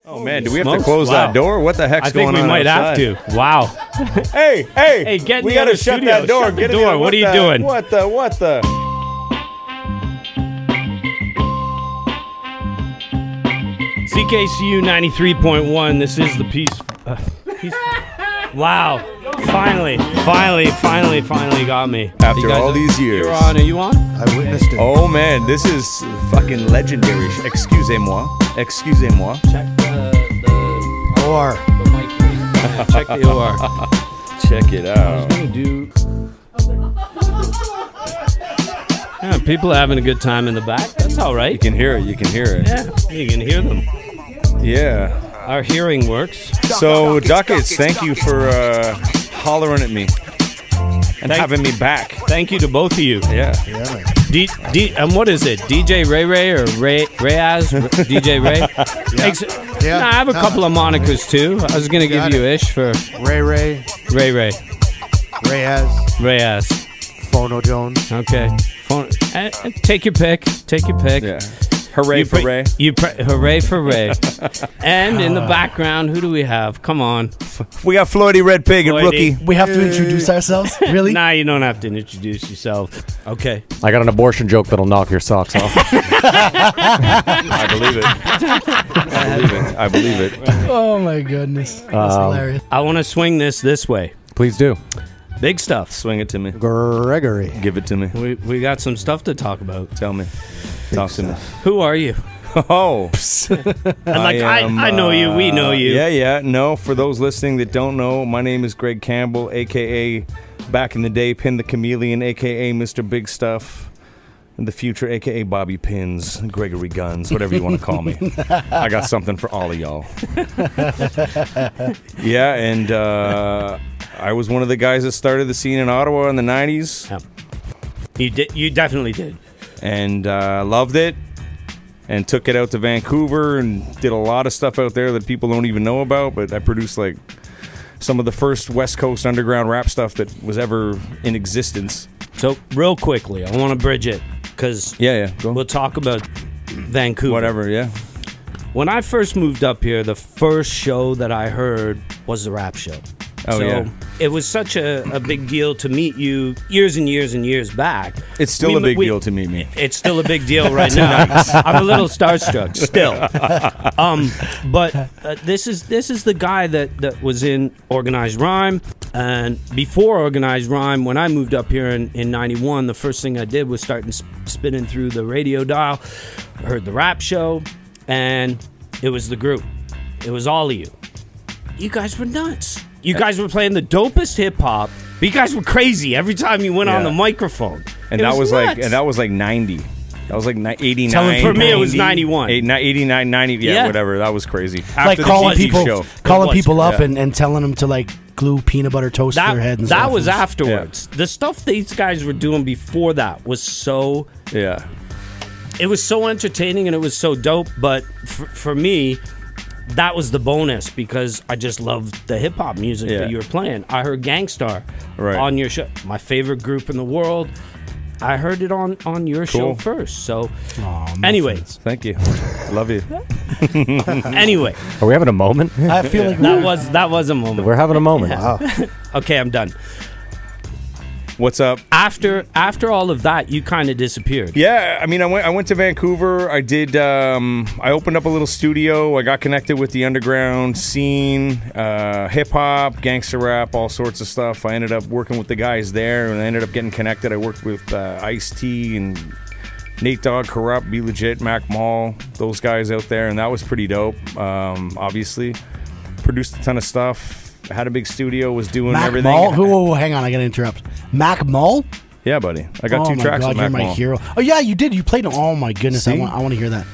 Oh man, do we have to close that door? What the heck's going on? I think we might outside? have to. Wow. Hey, get we gotta shut that door. Shut the door. What are you doing? What the? CKCU 93.1. This is the piece. Wow. Finally got me. After all these years. You're on. Are you on? I witnessed it. Oh man, this is fucking legendary. Excusez-moi. Check the OR. The mic, please. Check the OR. Check it out. I was gonna do. Yeah, people are having a good time in the back. That's all right. You can hear it. Yeah, you can hear them. Yeah. Our hearing works. So, Ducats, thank you for hollering at me and having me back. Thank you to both of you. Yeah. And what is it? DJ RayRay or Rayaz? DJ Ray? Yeah. Nah, I have a couple of monikers too. I was going to give you Ish for RayRay. Rayaz. Phono Jones. Okay. Take your pick. Yeah. Hooray for Ray. Hooray for Ray. And in the background, who do we have? Come on. We got Floydeeee, Redpig, and Rookie. We have to introduce ourselves? Really? Nah, you don't have to introduce yourself. Okay. I got an abortion joke that'll knock your socks off. I believe it. Oh my goodness. That's hilarious. I want to swing this way. Please do. Bigstuff. Swing it to me. Gregory. Give it to me. We got some stuff to talk about. Tell me. Talk to me. Who are you? Oh. I know you. We know you. Yeah. No, for those listening that don't know, my name is Greg Campbell, a.k.a. back in the day, Pin the Chameleon, a.k.a. Mr. Bigstuff. In the future, a.k.a. Bobby Pins, Gregory Guns, whatever you want to call me. I got something for all of y'all. Yeah, and I was one of the guys that started the scene in Ottawa in the 90s. Yeah. You definitely did. And loved it. And took it out to Vancouver and did a lot of stuff out there that people don't even know about. But I produced like some of the first West Coast underground rap stuff that was ever in existence. So real quickly, I want to bridge it because we'll talk about Vancouver. Whatever, yeah. When I first moved up here, the first show that I heard was the rap show. Oh, so it was such a big deal to meet you years and years and years back. It's still a big deal to meet me. It's still a big deal right now. I'm a little starstruck still. But this is the guy that was in Organized Rhyme. And before Organized Rhyme, when I moved up here in 91, the first thing I did was start spinning through the radio dial. I heard the rap show, and it was the group. It was all of you. You guys were nuts. You guys were playing the dopest hip hop. But you guys were crazy every time you went on the microphone. And that was like 90. That was like 89. For me, it was 91. 89, 90, whatever. That was crazy. Like calling people up Yeah. and telling them to like glue peanut butter toast to their head and stuff. That was afterwards. The stuff these guys were doing before that was so... Yeah. It was so entertaining and it was so dope, but for me... That was the bonus because I just loved the hip hop music that you were playing. I heard Gangstar on your show. My favorite group in the world. I heard it on your show first. So, anyway. Thank you. Love you. Anyway. Are we having a moment? I feel like that was a moment. We're having a moment. Wow. Okay, I'm done. What's up? After all of that, you kind of disappeared. Yeah, I mean, I went to Vancouver. I did. I opened up a little studio. I got connected with the underground scene, hip hop, gangster rap, all sorts of stuff. I ended up working with the guys there, and I ended up getting connected. I worked with Ice-T and Nate Dogg, Corrupt, Be Legit, Mac Mall, those guys out there, and that was pretty dope. Obviously, produced a ton of stuff. I had a big studio, was doing Mac everything. Mall? Hang on, I gotta interrupt. Mac Mall? Yeah, buddy. I got 2 tracks with Mac Mall. You're my hero. Oh, yeah, you did. You played them. Oh, my goodness. See? I want to hear that.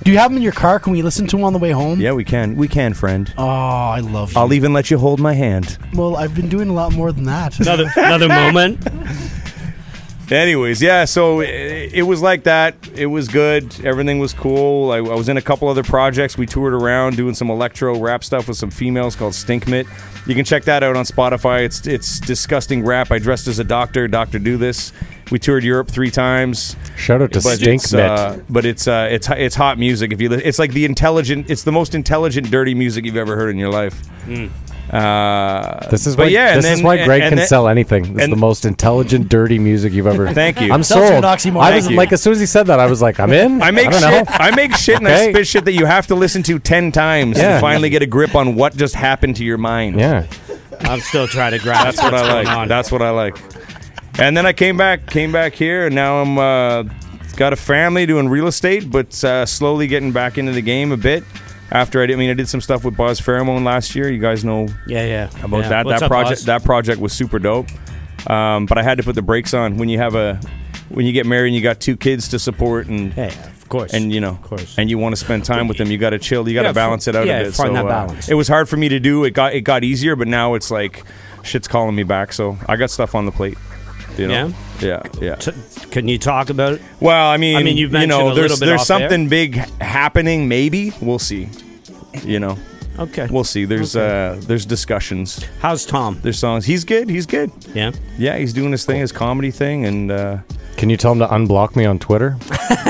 Do you have them in your car? Can we listen to them on the way home? Yeah, we can. We can, friend. Oh, I love you. I'll even let you hold my hand. Well, I've been doing a lot more than that. Another moment. Anyways, yeah, so it was like that. It was good. Everything was cool. I was in a couple other projects. We toured around doing some electro rap stuff with some females called Stinkmit. You can check that out on Spotify. It's disgusting rap. I dressed as a doctor. Doctor Do This. We toured Europe 3 times. Shout out to Stinkmit. But it's hot music. If you it's like it's the most intelligent dirty music you've ever heard in your life. This is why Greg can sell anything. This is the most intelligent, dirty music you've ever. Thank you. I'm sold. I was like, as soon as he said that, I was like, I'm in. I make shit and I spit shit that you have to listen to 10 times to finally get a grip on what just happened to your mind. Yeah, I'm still trying to grasp. That's what I like. That's what I like. And then I came back here, and now I'm got a family doing real estate, but slowly getting back into the game a bit. After I did some stuff with Buzz Pheromone last year. You guys know about that. What's that up, project. Buzz? That project was super dope. But I had to put the brakes on when you get married and you got 2 kids to support and of course, and of course, and you want to spend time with them. You got to chill. You got to balance it out a bit. Find that balance. It was hard for me to do. It got easier, but now it's like shit's calling me back. So I got stuff on the plate. You know? Yeah. Can you talk about it? Well, I mean, you've mentioned a little bit there's off something big happening. Maybe we'll see. Okay, we'll see. There's discussions. How's Tom? There's songs. He's good. Yeah. He's doing his thing, his comedy thing, and can you tell him to unblock me on Twitter?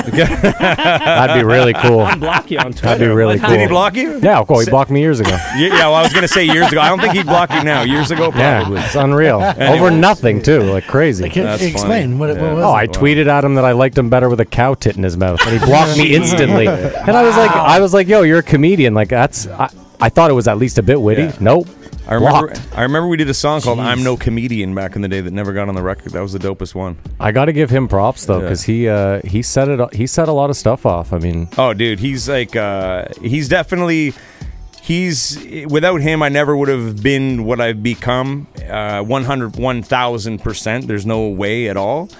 That'd be really cool. Unblock you on Twitter. That'd be really cool. Did he block you? Yeah, of course. He blocked me years ago. Well, I was gonna say years ago. I don't think he'd block you now. Years ago, probably. Yeah, it's unreal. Over nothing too, like crazy. Explain what was it? I tweeted at him that I liked him better with a cow tit in his mouth, and he blocked me instantly. And I was like, yo, you're a comedian. Like I thought it was at least a bit witty. Yeah. Nope. I remember we did a song called "I'm No Comedian" back in the day that never got on the record. That was the dopest one. I got to give him props though, because he set a lot of stuff off. I mean, oh dude, he's like he's definitely without him I never would have been what I've become. 1,000%. There's no way at all.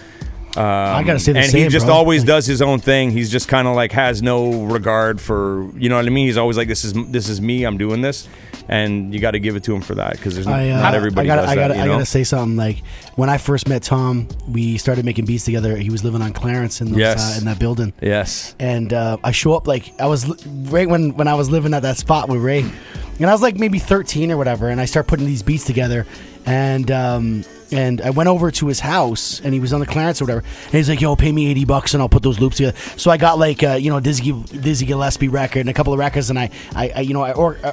I gotta say the same. And he just always does his own thing. He's just kind of like has no regard for, you know what I mean. He's always like, this is me. I'm doing this, and you got to give it to him for that because there's not everybody does that. I gotta say something. Like when I first met Tom, we started making beats together. He was living on Clarence in those, in that building. Yes. And I show up like I was right when I was living at that spot with Ray, and I was like maybe 13 or whatever, and I start putting these beats together, and I went over to his house, and he was on the Clarence or whatever. And he's like, "Yo, pay me $80 and I'll put those loops together." So I got like Dizzy Gillespie record and a couple of records, and I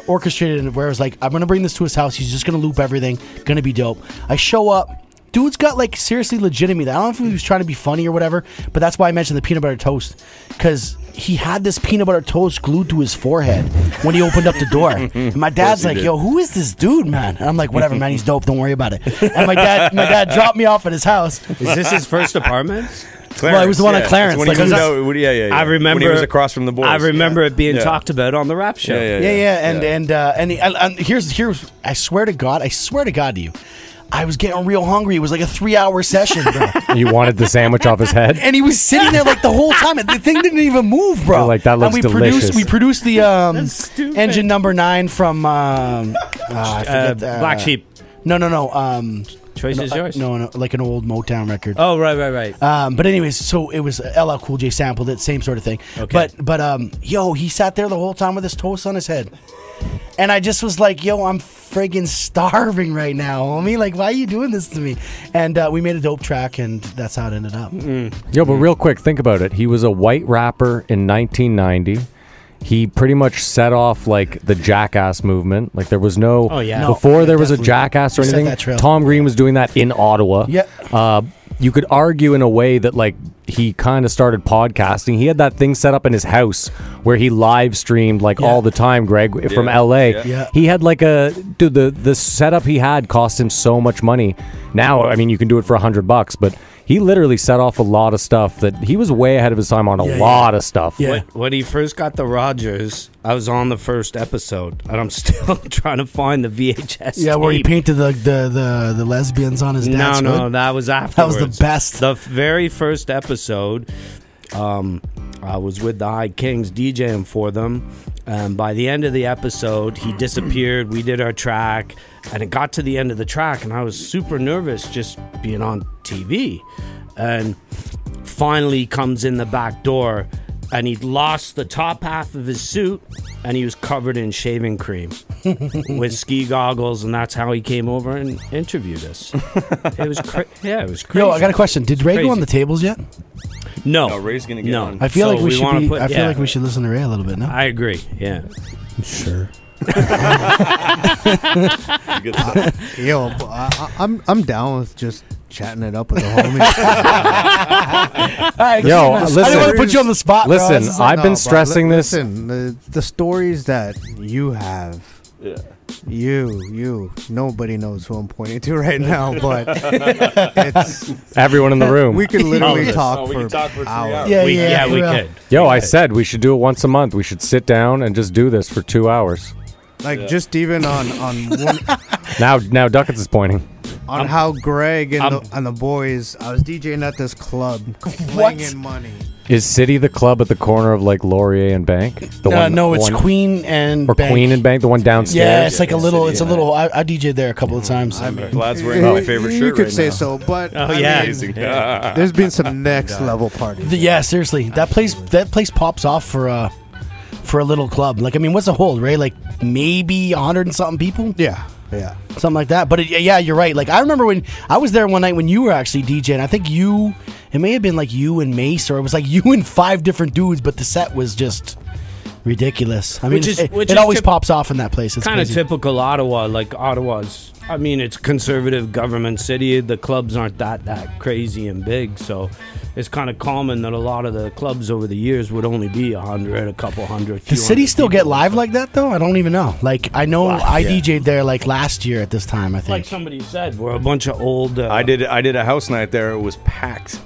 orchestrated it where I was like, "I'm gonna bring this to his house. He's just gonna loop everything. Gonna be dope." I show up. Dude's got like seriously legitimate. I don't know if he was trying to be funny or whatever, but that's why I mentioned the peanut butter toast, because he had this peanut butter toast glued to his forehead when he opened up the door. And my dad's like, "Yo, who is this dude, man?" And I'm like, "Whatever, man. He's dope. Don't worry about it." And my dad dropped me off at his house. Is this his first apartment? Clarence, well, it was the one at Clarence. When I remember when he was across from the boys. I remember it being talked about on the rap show. And here's I swear to God to you, I was getting real hungry. It was like a 3-hour session, bro. You wanted the sandwich off his head? And he was sitting there like the whole time. The thing didn't even move, bro. You're like, that looks delicious. We produced the engine number 9 from Black Sheep. No. Choice is yours. No, like an old Motown record. Oh, right. But anyways, so it was LL Cool J sampled it, same sort of thing. Okay. But he sat there the whole time with his toast on his head. And I just was like, yo, I'm friggin' starving right now, homie. Like, why are you doing this to me? And we made a dope track, and that's how it ended up. Yo, but real quick, think about it. He was a white rapper in 1990. He pretty much set off like the Jackass movement. Like there was no before there was a Jackass or anything. Tom Green was doing that in Ottawa. Yeah. You could argue in a way that like he kind of started podcasting. He had that thing set up in his house where he live streamed like all the time, Greg, from LA. Yeah. He had like the setup he had cost him so much money. Now, I mean, you can do it for $100, but he literally set off a lot of stuff that he was way ahead of his time on a lot of stuff. Yeah. When he first got the Rogers, I was on the first episode, and I'm still trying to find the VHS. Yeah, where he painted the lesbians on his dad's hood. No, that was afterwards. That was the best. The very first episode, I was with the High Kings DJing for them. By the end of the episode, he disappeared. We did our track, and it got to the end of the track, and I was super nervous just being on TV. and finally comes in the back door, and he'd lost the top half of his suit, and he was covered in shaving cream with ski goggles, and that's how he came over and interviewed us. It was it was crazy. Yo, I got a question. Did Ray go on the tables yet? No, Ray's gonna get on. I feel like we should. I feel like we should listen to Ray a little bit. No, I agree. Yeah, sure. Yo, I'm down with just chatting it up with the homies. Right, yo, listen, I don't want to put you on the spot. Listen, bro. I've been stressing this. Listen, the stories that you have. Yeah. Nobody knows who I'm pointing to right now, but it's everyone in the room. We could literally talk for 3 hours. Yeah, we could. Yo, I said we should do it once a month. We should sit down and just do this for 2 hours. Like just even on one. Now Ducats is pointing. On how Greg and the boys, I was DJing at this club, flinging money. Is City the club at the corner of like Laurier and Bank? No, it's Queen and or Bank. Queen and Bank, the one downstairs. Yeah, it's like a little. It's a little. I DJ'd there a couple of times. Vlad's wearing my favorite shirt. You could right say now. so, but yeah. There's been some next level parties. Yeah, seriously, that place pops off for a little club. Like, I mean, what's the hold, Ray? Like maybe 100 and something people. Yeah. Something like that. But yeah, you're right. Like I remember when I was there one night when you were actually DJing. I think it may have been like you and Mace, or it was like you and 5 different dudes, but the set was just ridiculous. I mean, it always pops off in that place. It's kind of crazy. typical Ottawa. Like Ottawa's, I mean, it's a conservative government city. The clubs aren't that crazy and big, so it's kind of common that a lot of the clubs over the years would only be 100, a couple hundred. Does City still get live like that though? I don't even know. Like I know I DJ'd there like last year at this time. I think. Like somebody said, we're a bunch of old. I did a house night there. It was packed.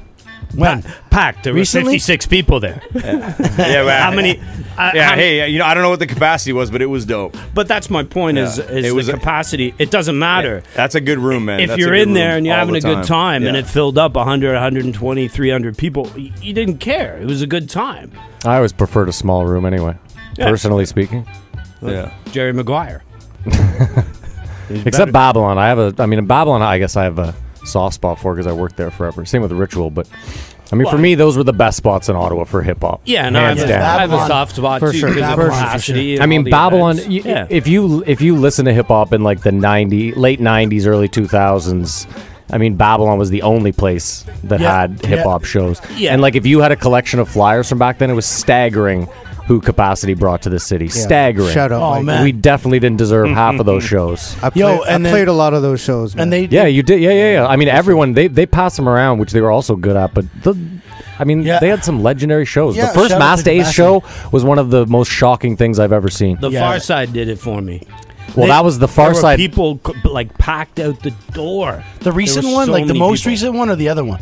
When? Packed. There Recently? were 56 people there. How many? Hey, I don't know what the capacity was, but it was dope. But that's my point. Is it was the capacity? It doesn't matter. That's a good room, man. If you're in there and you're having a good time, and it filled up 100, 120, 300 people, you didn't care. It was a good time. I always preferred a small room anyway. Yeah. Personally speaking. Yeah. Jerry Maguire. Except Babylon. In Babylon, I guess I have a soft spot for because I worked there forever. Same with Ritual, but I mean, for me, those were the best spots in Ottawa for hip hop. Yeah, no, I have a soft spot for too. sure. Capacity. I mean, Babylon. If you listen to hip hop in like the late '90s, early 2000s. I mean, Babylon was the only place that had hip hop shows. Yeah. And like, if you had a collection of flyers from back then, it was staggering who Capacity brought to the city. Staggering. Shut up. Oh, man. We definitely didn't deserve half of those shows. I played a lot of those shows, man. And they you did. Yeah. I mean, everyone they passed them around, which they were also good at. But they had some legendary shows. Yeah, the first Masta Ace show was one of the most shocking things I've ever seen. The Pharcyde did it for me. Well, that was the Pharcyde. People like packed out the door. The recent one, like the most recent one, or the other one?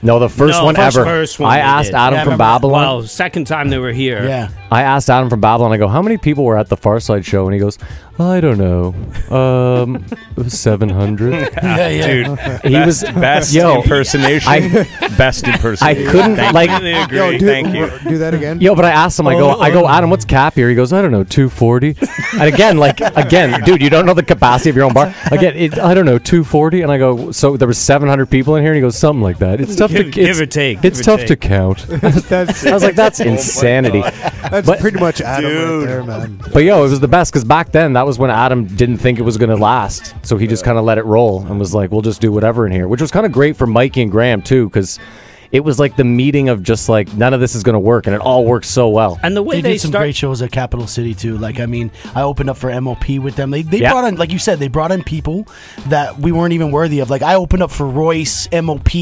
No, the first one ever. First one I asked Adam from Babylon. Well, second time they were here. Yeah. I asked Adam from Babylon, I go, how many people were at the Pharcyde show? And he goes, I don't know. It was 700. Dude, He was best yo, impersonation. Best impersonation. I couldn't Completely agree. Thank you. Do that again. Yo, but I asked him, I go, Adam, what's cap here? He goes, I don't know, 240. And again, dude, you don't know the capacity of your own bar. Again, I don't know, 240. And I go, so there was 700 people in here? And he goes, something like that. It's tough to give or take. It's tough to count. I was like, that's insanity. That's pretty much Adam right there, man. But yo, it was the best because back then that was when Adam didn't think it was going to last, so he just kind of let it roll and was like, "We'll just do whatever in here," which was kind of great for Mikey and Graham too, because it was like the meeting of just like none of this is going to work, and it all worked so well. And the way they did some great shows at Capital City too. Like, I mean, I opened up for MOP with them. They brought in, like you said, they brought in people that we weren't even worthy of. Like, I opened up for Royce, MOP.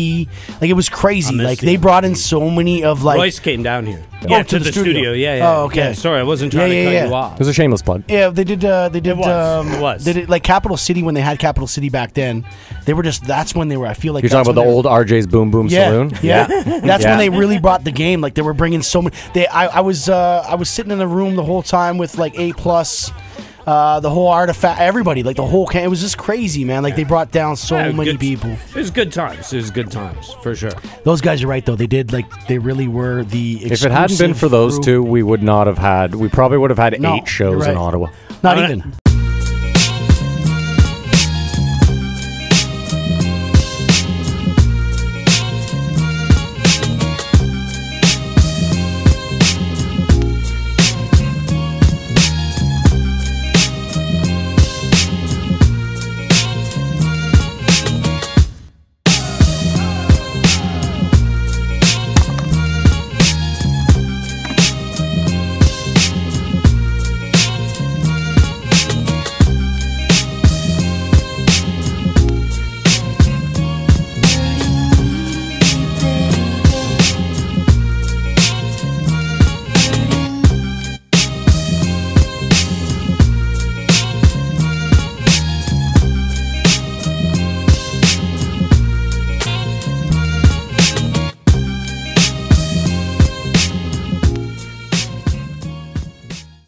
Like, it was crazy. Like, they brought in so many of like. Royce came down here. Yeah, to the studio. Yeah. Oh, okay. Yeah, sorry, I wasn't trying to cut you off. It was a shameless plug. Yeah, they did. It was. They did like Capital City when they had Capital City back then. They were just. That's when they were. I feel like you're talking about the old RJ's Boom Boom Saloon. Yeah. That's when they really brought the game. Like, they were bringing so many. I was sitting in the room the whole time with like A+. The whole Artifact, everybody, like the whole it was just crazy, man. Like, they brought down so many people. It was good times. It was good times, for sure. Those guys are right, though. They did, like, they really were the exclusive. If it hadn't been for those two, we probably would have had 8 shows in Ottawa. Not even.